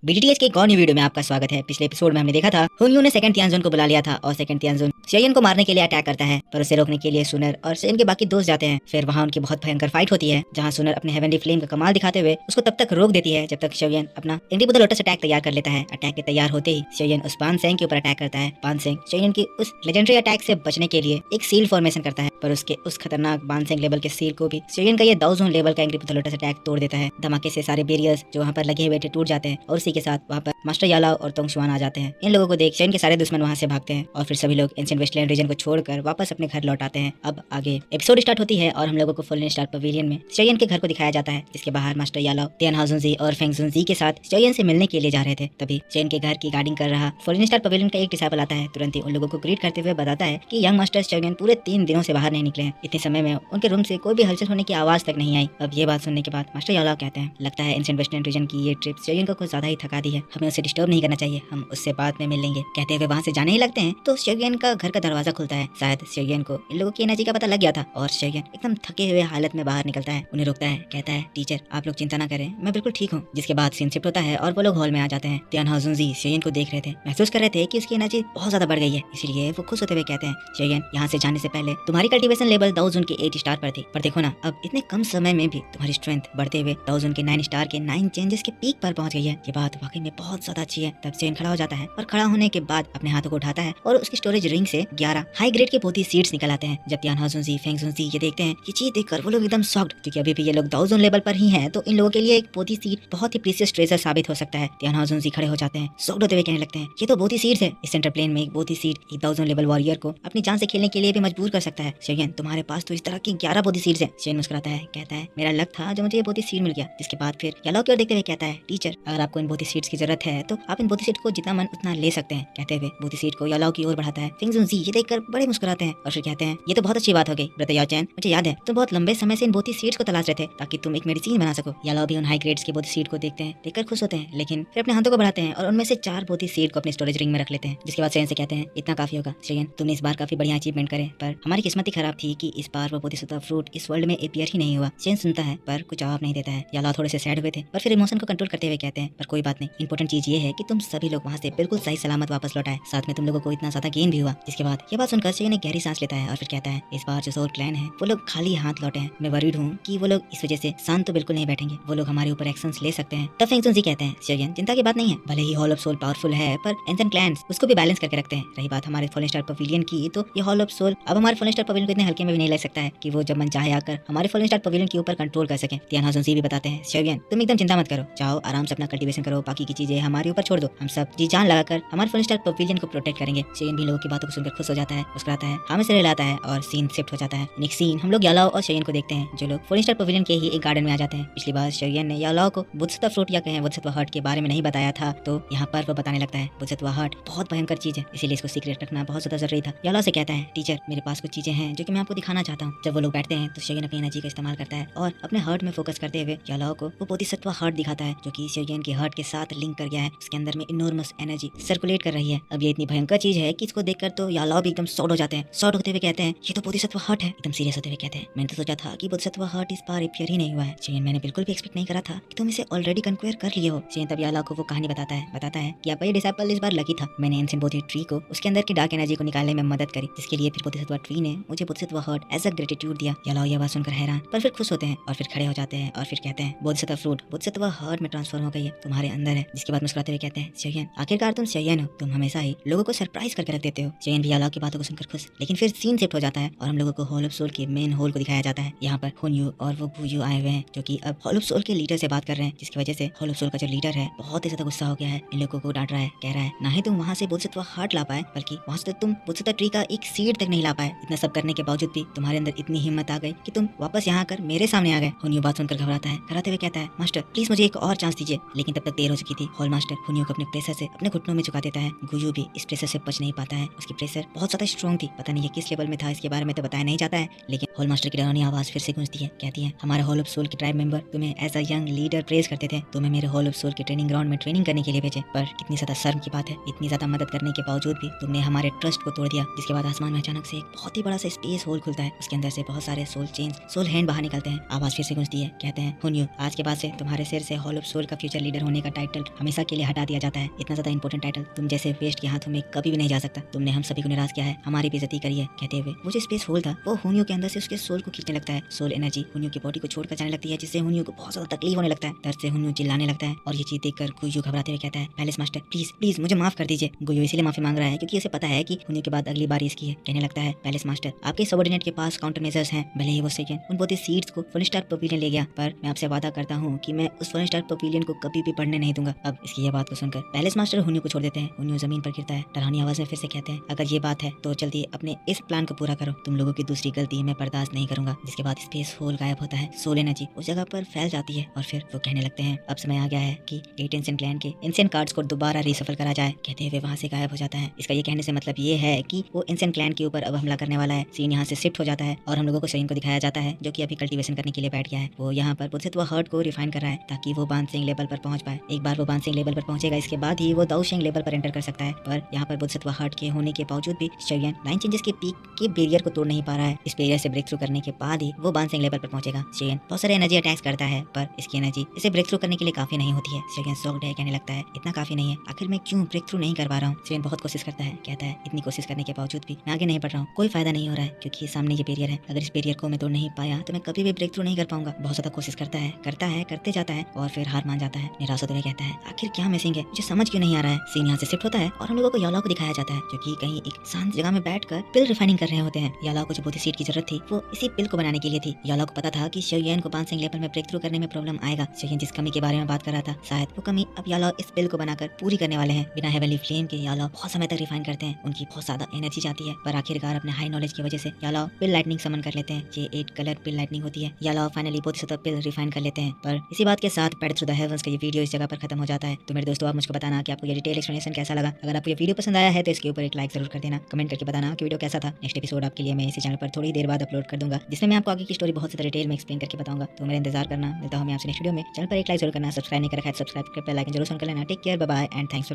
BTTS के एक और न्यू वीडियो में आपका स्वागत है। पिछले एपिसोड में हमने देखा था हुनयू ने सेकंड तियानजोन को बुला लिया था और सेकंड तियानजोन शेयन को मारने के लिए अटैक करता है, पर उसे रोकने के लिए सुनर और शेयन के बाकी दोस्त जाते हैं। फिर वहाँ उनकी बहुत भयंकर फाइट होती है, जहाँ सुनर अपने हेवनली फ्लेम का कमाल दिखाते हुए उसको तब तक रोक देती है जब तक शेयन अपना इंडिबुल लोटस अटैक तैयार कर लेता है। अटैक के तैयार होते ही शेयन उस पान सेंग के ऊपर अटैक करता है। पान सेंग शेयन की उस लेजेंडरी अटैक से बचने के लिए एक सील फॉर्मेशन करता है, पर उसके उस खतरनाक पान सेंग लेवल के सील को भी शेयन का ये दाउजोन लेवल का इंडिबुल लोटस अटैक तोड़ देता है। धमाके से सारे बैरियर्स जो वहाँ पर लगे हुए थे टूट जाते हैं और उसी के साथ वहाँ पर मास्टर यालाओ और तोंगशुआन आ जाते हैं। इन लोगों को देख शेयन के सारे दुश्मन वहाँ से भागते हैं और फिर सभी लोग एंशिएंट वेस्टलैंड रीजन को छोड़कर वापस अपने घर लौट आते हैं। अब आगे एपिसोड स्टार्ट होती है और हम लोगों को फॉल्न स्टार पवेलियन में शेयन के घर को दिखाया जाता है, जिसके बाहर मास्टर यालाओ तियान हाजुनजी और फेंगजुनजी के साथ शेयन से मिलने के लिए जा रहे थे। तभी शेयन के घर की गार्डिंग कर रहा फॉल्न स्टार पवेलियन का एक डिसाइपल आता है। तुरंत ही उन लोगों को ग्रीट करते हुए बताता है कि यंग मास्टर शेयन पूरे 3 दिनों से बाहर नहीं निकले हैं। इतने समय में उनके रूम से कोई भी हलचल होने की आवाज तक नहीं आई। अब ये बात सुनने के बाद मास्टर यालाओ कहते हैं, लगता है एंशिएंट वेस्टलैंड रीजन की ये ट्रिप शेयन को कुछ ज्यादा ही थका दी है, हमें उसे डिस्टर्ब नहीं करना चाहिए, हम उससे बाद में मिल लेंगे। कहते हुए वहाँ से जाने ही लगते हैं तो शेयन का घर का दरवाजा खुलता है। शायद शेयन को इन लोगों की एनर्जी का पता लग गया था और शेयन एकदम थके हुए हालत में बाहर निकलता है। उन्हें रोकता है, कहता है, टीचर आप लोग चिंता ना करें, मैं बिल्कुल ठीक हूँ। जिसके बाद सीन शिफ्ट होता है और वो लोग हॉल में आ जाते हैं। तियान हाजुनजी शेयन को देख रहे थे, महसूस कर रहे थे कि उसकी एनर्जी बहुत ज्यादा बढ़ गई है, इसलिए वो खुश होते हुए कहते हैं, शेयन यहाँ से जाने से पहले तुम्हारी कल्टीवेशन लेवल दाउजोन के 8 स्टार पर थी, पर देखो ना अब इतने कम समय में भी तुम्हारी स्ट्रेंथ बढ़ते हुए दाउजोन के 9 स्टार के 9 चेंजेस के पीक पर पहुंच गई है। ये बात वाकई में बहुत ज्यादा अच्छी है। तब शेयन खड़ा हो जाता है और खड़ा होने के बाद अपने हाथों को उठाता है और उसकी स्टोरेज रिंग से 11 हाई ग्रेड के पोथी सीड्स निकल आते हैं। जब तियान हाजुनजी फेंगजुनजी ये देखते हैं, ये चीज देखकर वो लोग एकदम शॉक्ड, क्योंकि अभी भी ये लोग दाउजोन लेवल पर ही हैं, तो इन लोगों के लिए एक पोथी सीड बहुत ही प्रीशियस ट्रेजर साबित हो सकता है। तियान हाजुनजी खड़े हो जाते हैं, शॉक्ड होते हुए कहने लगते हैं, ये तो पोथी सीड्स है। इस सेंटर प्लेन में एक पोथी सीड एक दाउजोन लेवल वॉरियर को अपनी जान से खेलने के लिए भी मजबूर कर सकता है। शेयन तुम्हारे पास तो इस तरह की 11 पोथी सीड्स हैं। शेयन मुस्कुराता है, कहता है, मेरा लक था जो मुझे ये पोथी सीड मिल गया। जिसके बाद फिर यालाओ की ओर देखते हुए कहता है, टीचर अगर आपको इन पोथी सीड्स की जरूरत है तो आप इन पोथी सीड को जितना मन उतना ले सकते हैं। कहते हुए पोथी सीड को यालाओ की ओर बढ़ाता है। फेंगजुनजी ये देखकर बड़े मुस्कुराते हैं और फिर कहते हैं, ये तो बहुत अच्छी बात हो गई ब्रदर याओचैन, मुझे याद है तुम बहुत लंबे समय से इन पोथी सीड्स को तलाश रहे थे ताकि तुम एक मेडिसिन बना सको। यालाओ भी उन हाई ग्रेड्स के पोथी सीड को देखते हैं, देखकर खुश होते हैं, लेकिन फिर अपने हाथों को बढ़ाते हैं और उनमें से 4 पोथी सीड को अपने स्टोरेज रिंग में रख लेते हैं। जिसके बाद शेयन से कहते हैं, इतना काफी होगा शेयन, तुमने इस बार काफी बढ़िया अचीवमेंट करे, पर हमारी किस्मत ही खराब थी कि इस बार वो बोधिसत्व फ्रूट इस वर्ल्ड में अपीयर ही नहीं हुआ। शेयन सुनता है पर कुछ जवाब नहीं देता है। यालाओ थोड़े से सैड हुए थे पर फिर इमोशन को कंट्रोल करते हुए कहते हैं, पर कोई बात नहीं, इंपॉर्टेंट चीज ये है कि तुम सभी लोग वहाँ से बिल्कुल सही सलामत वापस लौट आए, साथ में तुम लोगों को इतना ज्यादा गेन भी हुआ। जिसके बाद ये बात सुनकर शेयन एक गहरी सांस लेता है और फिर कहता है, इस बार जो सोल क्लैन है वो लोग खाली हाथ लौटे हैं, मैं वरीड हूँ कि वो लोग इस वजह से शांत तो बिल्कुल नहीं बैठेंगे, वो लोग हमारे ऊपर एक्शंस ले सकते हैं। तब फेंगजुनजी कहते हैं, शेयन चिंता की बात नहीं है, भले ही हॉल ऑफ सोल पावरफुल है पर एंशिएंट क्लैंस उसको भी बैलेंस करके रखते हैं। रही बात हमारे फॉल्न स्टार पवेलियन की, तो ये हॉल ऑफ सोल अब हमारे फॉल्न स्टार पवेलियन को इतने हल्के में भी नहीं ले सकता है कि वो जब मन चाहे आकर हमारे फॉल्न स्टार पवेलियन के ऊपर कंट्रोल कर सके। तियान हाजुनजी भी बताते हैं, शेयन तुम एकदम चिंता मत करो, जाओ आराम से अपना कल्टीवेशन करो, बाकी की चीजें हमारे ऊपर छोड़ दो, हम सब जी जान लगाकर हमारे फॉल्न स्टार पवेलियन को प्रोटेक्ट करेंगे। शेयन भी लोगों की बातों को सुनकर खुश हो जाता है, मुस्कुराता है, हमें से रिलाता है और सीन शिफ्ट हो जाता है। नेक्स्ट सीन हम लोग यालाओ और शेयन को देखते हैं, जो लोग फॉल्न स्टार पवेलियन के ही एक गार्डन में आ जाते हैं। पिछली बार शेयन ने यालाओ को बोधिसत्व फ्रूट या कहें बोधिसत्व हर्ट के बारे में नहीं बताया था, तो यहाँ पर वो बताने लगता है, बोधिसत्व हर्ट बहुत भयंकर चीज है, इसीलिए इसको सीक्रेट रखना बहुत ज्यादा जरूरी था। यालाओ से कहता है, टीचर मेरे पास कुछ चीजें हैं जो कि मैं आपको दिखाना चाहता हूँ। जब वो लोग बैठते हैं तो शेयन अपनी एनर्जी का इस्तेमाल करता है और अपने हर्ट में फोकस करते हुए यालाओ को वो बोधिसत्व हर्ट दिखाता है, जो कि शेयन के हर्ट के साथ लिंक कर गया है। उसके अंदर में इनॉर्मस एनर्जी सर्कुलेट कर रही है। अब ये इतनी भयंकर चीज है कि इसको देखकर तो यालाओ भी एकदम शॉट हो जाते हैं। शॉट होते हुए कहते हैं, ये तो बोधिसत्व हर्ट है। एकदम सीरियस होते हुए कहते हैं, मैंने तो सोचा था कि बोधिसत्व हर्ट इस बार अपीयर ही नहीं हुआ है। शेयन मैंने बिल्कुल भी एक्सपेक्ट नहीं करा था कि तुम इसे ऑलरेडी कंक्वायर कर लिए हो। शेयन तब यालाओ को वो कहानी बताता है कि आपका ये डिसाइपल इस बार लकी था, मैंने एंशिएंट बोधि ट्री को उसके अंदर की डार्क एनर्जी को निकालने में मदद करी, जिसके लिए फिर बोधिसत्व ट्री ने मुझे Bodhisattva heart as a gratitude दिया। यालाओ यह बात सुनकर हैरान पर फिर खुश होते हैं और फिर खड़े हो जाते हैं और फिर कहते हैं, बोधिसत्व फ्रूट बोधिसत्व हर्ट में ट्रांसफॉर्म हो गई है, तुम्हारे अंदर है। जिसके बाद मुस्कुराते हुए कहते हैं, शेयन आखिरकार तुम शेयन हो, तुम हमेशा ही लोगों को सरप्राइज करके रख देते हो। शेयन भी यालाओ की बातों को सुनकर खुश, लेकिन फिर सीन शिफ्ट हो जाता है और हम लोगों को हॉल ऑफ सोल के मेन होल को दिखाया जाता है। यहाँ पर हुनयू और वो बुयू आए हुए हैं, जो कि अब हॉल ऑफ सोल के लीडर से बात कर रहे हैं, जिसकी वजह से हॉल ऑफ सोल का जो लीडर है बहुत ही ज्यादा गुस्सा हो गया है। इन लोगों को डांट रहा है, कह रहा है, ना ही तुम वहाँ से बोधिसत्व हर्ट ला पाए, बल्कि वहाँ से तुम बोधिसत्व ट्री का एक सीड तक नहीं ला पाए। इतना सब करने के बावजूद भी तुम्हारे अंदर इतनी हिम्मत आ गई कि तुम वापस यहाँ आकर मेरे सामने आ गए। हुनयू बात सुनकर घबराता है, कराते हुए कहता है, मास्टर प्लीज मुझे एक और चांस दीजिए। लेकिन तब तक देर हो चुकी थी। हॉल मास्टर हुनयू को अपने प्रेशर से अपने घुटनों में झुका देता है। गुयू भी इस प्रेशर से बच नहीं पाता है, उसकी प्रेशर बहुत ज्यादा स्ट्रॉन्ग थी, पता नहीं ये किस लेवल में था, इसके बारे में तो बताया नहीं जाता है। लेकिन हॉल मास्टर की डरावनी आवाज फिर से गूंजती है, कहती है, हमारे हॉल ऑफ सोल के ट्राइब मेंबर तुम्हें as a young leader praise करते थे, तुम्हें मेरे हॉल ऑफ सोल के ट्रेनिंग ग्राउंड में ट्रेनिंग करने के लिए भेजे, पर कितनी ज्यादा शर्म की बात है, इतनी ज्यादा मदद करने के बावजूद भी तुमने हमारे ट्रस्ट को तोड़ दिया। जिसके बाद आसमान में अचानक से एक बहुत ही बड़ा सा स्पेस होल खुलता है, उसके अंदर से बहुत सारे सोल चेंज सोल हैंड बाहर निकलते हैं। आवाज फिर से गूंजती है, कहते हैं, हुनयू आज के बाद से तुम्हारे सिर से हॉल ऑफ सोल का फ्यूचर लीडर होने का टाइटल हमेशा के लिए हटा दिया जाता है। इतना ज्यादा इंपॉर्टेंट टाइटल तुम जैसे वेस्ट के हाथों में कभी भी नहीं जा सकता। तुमने हम सभी को निराश किया है, हमारी बेइज्जती करी है। कहते हुए वो जो स्पेस होल था वो हुनियो के अंदर से उसके सोल को खींचने लगता है। सोल एनर्जी हुनियो की बॉडी को छोड़कर जाने लगती है, जिससे हुनियो को बहुत ज्यादा तकलीफ होने लगता है। दर्द से हुनियो चिल्लाने लगता है और ये चीज देखकर गुयो घबराते हुए कहता है, पैलेस मास्टर प्लीज प्लीज मुझे माफ कर दीजिए। गुयो इसलिए माफी मांग रहा है क्योंकि उसे पता है कि हुनियो के बाद अगली बारी इसकी है। कहने लगता है, पैलेस मास्टर आपके सबऑर्डिनेट के पास काउंटर मेजर्स हैं, भले ही वो सेकंड उन बोधी सीड्स को फुल स्टार पवेलियन ले गया, पर मैं आपसे वादा करता हूँ कि मैं उस फुल स्टार पवेलियन को कभी भी बढ़ने नहीं दूंगा। अब इसकी यह बात को सुनकर पैलेस मास्टर हुनियो को छोड़ देते हैं। हुनियो जमीन पर गिरता है। डरावनी आवाज में फिर से कहते हैं, अगर ये बात है तो जल्दी अपने इस प्लान को पूरा करो, तुम लोगों की दूसरी गलती मैं बर्दाश्त नहीं करूंगा। जिसके बाद स्पेस होल गायब होता है। सोल एनर्जी उस जगह पर फैल जाती है और फिर वो कहने लगते हैं, अब समय आ गया है कि 8 एंशिएंट क्लैन के एंशिएंट कार्ड्स को दोबारा रीसफल करा जाए। कहते हुए वहाँ से गायब हो जाता है। इसका ये कहने से मतलब ये है कि वो एंशिएंट क्लैन के ऊपर अब हमला करने वाला है। सीन यहाँ से शिफ्ट हो जाता है और हम लोगों को शरीन को दिखाया जाता है, जो कि अभी कल्टीवेशन करने के लिए बैठ गया है। वो यहाँ पर बोधिसत्व हर्ट को रिफाइन कर रहा है ताकि वो बानसिंग लेवल पर पहुंच पाए। एक बार वो बानसिंग लेवल पर पहुंचेगा, इसके बाद ही वो दाओशिंग लेवल पर एंटर कर सकता है। पर यहाँ पर बोधिसत्व हर्ट के होने के बावजूद भी शोयन 9 चेंजेस के पीक के बैरियर को तोड़ नहीं पा रहा है। इस बैरियर से ब्रेक थ्रू करने के बाद ही वो बानसिंग लेवल पर पहुंचेगा। शोयन बहुत सारे एनर्जी अटैक्स करता है, पर इसकी एनर्जी इसे ब्रेक थ्रू करने के लिए काफी नहीं होती है। शोयन शॉक्ड है, कहने लगता है, इतना काफी नहीं है, आखिर मैं क्यों ब्रेक थ्रू नहीं कर पा रहा हूँ। शोयन बहुत कोशिश करता है, कहता है इतनी कोशिश करने के बावजूद भी मैं आगे नहीं बढ़ रहा हूँ, कोई फायदा नहीं हो रहा है क्योंकि सामने ये बैरियर है। अगर इस बैरियर को मैं तोड़ नहीं पाया तो मैं कभी भी ब्रेक थ्रू नहीं कर पाऊंगा। बहुत ज्यादा कोशिश करता है, करते जाता है और फिर हार मान जाता है। निराश होते हुए कहता है, आखिर क्या मिसिंग है, मुझे समझ क्यों नहीं आ रहा है। सीन यहाँ से शिफ्ट होता है और हम लोगों को यालाओ को दिखाया जाता है, जो कि कहीं एक शांत जगह में बैठकर पिल रिफाइनिंग कर रहे होते हैं। यालाओ को जो बोधी सीड की जरूरत थी वो इसी पिल को बनाने के लिए थी। यालाओ को पता था कि शोयन को बानसिंग लेवल में ब्रेक थ्रू करने में प्रॉब्लम आएगा। शोयन जिस कमी के बारे में बात कर रहा था, शायद वो कमी अब यालाओ इस पिल को बनाकर पूरी करने वाले हैं। बिना हेवनली फ्लेम के यालाओ बहुत समय तक रिफाइन करते हैं, उनकी बहुत ज्यादा एनर्जी जाती है, पर आखिरकार अपने हाई नॉलेज की वजह से यालाओ पिल लाइटनिंग समन कर लेते हैं। ये 8 कलर पिल लाइटनिंग होती है। यालाओ फाइनली बोधिसत्व पिल रिफाइन कर लेते हैं। पर इसी बात के साथ पैड थ्रू द हेवंस का ये वीडियो इस जगह पर खत्म हो जाता है। तो मेरे दोस्तों, आप मुझको बताना कि आपको ये डिटेल एक्सप्लेनेशन कैसा लगा। अगर आपको ये वीडियो पसंद आया है तो इसके ऊपर एक लाइक जरूर कर देना। कमेंट करके बताना कि वीडियो कैसा था। नेक्स्ट एपिसोड आपके लिए मैं इसी चैनल पर थोड़ी देर बाद अपलोड कर दूंगा, जिसमें मैं आपको आगे की स्टोरी बहुत सी डिटेल में एक्सप्लेन करके बताऊंगा। तो मेरा इंतजार करना। मिलता हूं मैं आपसे नेक्स्ट वीडियो में। चैनल पर एक लाइक जरूर करना, सब्सक्राइब नहीं करा है सब्सक्राइब कर बेल आइकन जरूर ऑन कर लेना। Take care, bye bye and thanks.